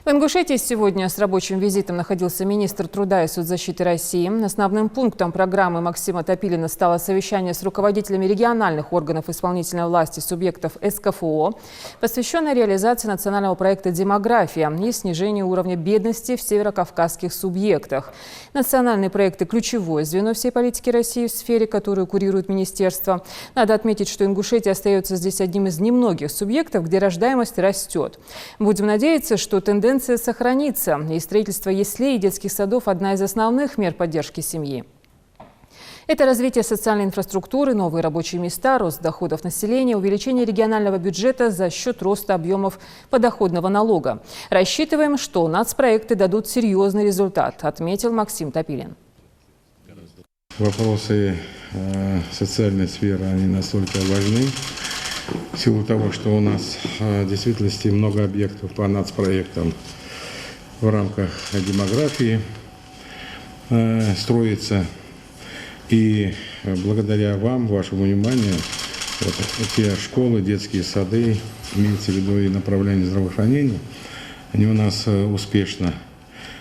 В Ингушетии сегодня с рабочим визитом находился министр труда и соцзащиты России. Основным пунктом программы Максима Топилина стало совещание с руководителями региональных органов исполнительной власти субъектов СКФО, посвященное реализации национального проекта «Демография» и снижению уровня бедности в северокавказских субъектах. Национальные проекты – ключевое звено всей политики России в сфере, которую курирует министерство. Надо отметить, что Ингушетия остается здесь одним из немногих субъектов, где рождаемость растет. Будем надеяться, что тенденция сохранится, и строительство яслей и детских садов – одна из основных мер поддержки семьи. Это развитие социальной инфраструктуры, новые рабочие места, рост доходов населения, увеличение регионального бюджета за счет роста объемов подоходного налога. Рассчитываем, что нацпроекты дадут серьезный результат, отметил Максим Топилин. Вопросы социальной сферы, они настолько важны, в силу того, что у нас в действительности много объектов по нацпроектам в рамках демографии строится. И благодаря вам, вашему вниманию, вот те школы, детские сады, имеется в виду и направление здравоохранения, они у нас успешно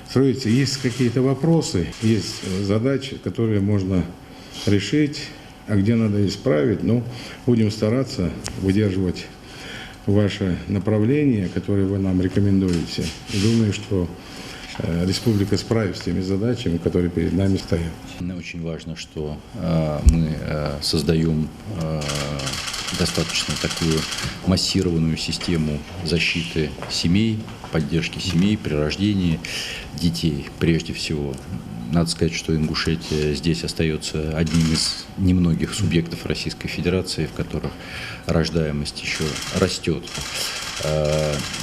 строятся. Есть какие-то вопросы, есть задачи, которые можно решить, а где надо исправить. Но будем стараться выдерживать ваше направление, которое вы нам рекомендуете. И думаю, что республика справится с теми задачами, которые перед нами стоят. Очень важно, что мы создаем достаточно такую массированную систему защиты семей, поддержки семей при рождении детей прежде всего. Надо сказать, что Ингушетия здесь остается одним из немногих субъектов Российской Федерации, в которых рождаемость еще растет.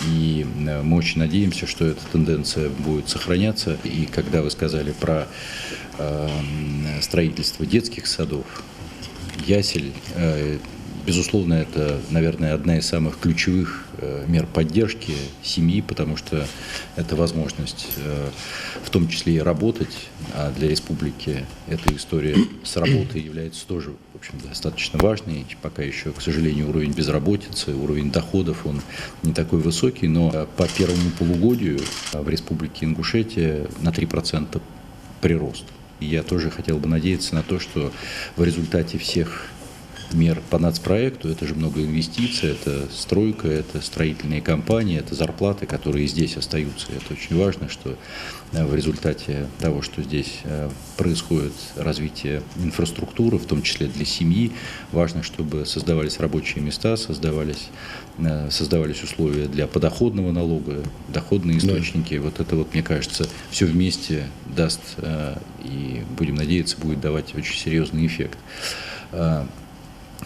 И мы очень надеемся, что эта тенденция будет сохраняться. И когда вы сказали про строительство детских садов, ясель, безусловно, это, наверное, одна из самых ключевых мер поддержки семьи, потому что это возможность в том числе и работать, а для республики эта история с работой является тоже, в общем, достаточно важной. Пока еще, к сожалению, уровень безработицы, уровень доходов, он не такой высокий, но по первому полугодию в республике Ингушетия на 3% прирост. И я тоже хотел бы надеяться на то, что в результате всех мер по нацпроекту, это же много инвестиций, это стройка, это строительные компании, это зарплаты, которые здесь остаются. И это очень важно, что в результате того, что здесь происходит развитие инфраструктуры, в том числе для семьи, важно, чтобы создавались рабочие места, создавались условия для подоходного налога, доходные источники. Вот это, вот, мне кажется, все вместе даст, и будем надеяться, будет давать очень серьезный эффект.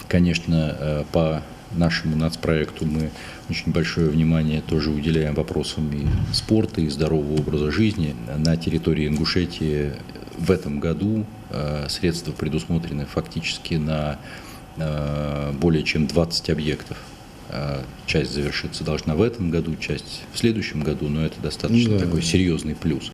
Конечно, по нашему нацпроекту мы очень большое внимание тоже уделяем вопросам и спорта, и здорового образа жизни. На территории Ингушетии в этом году средства предусмотрены фактически на более чем 20 объектов. Часть завершиться должна в этом году, часть в следующем году, но это достаточно такой серьезный плюс.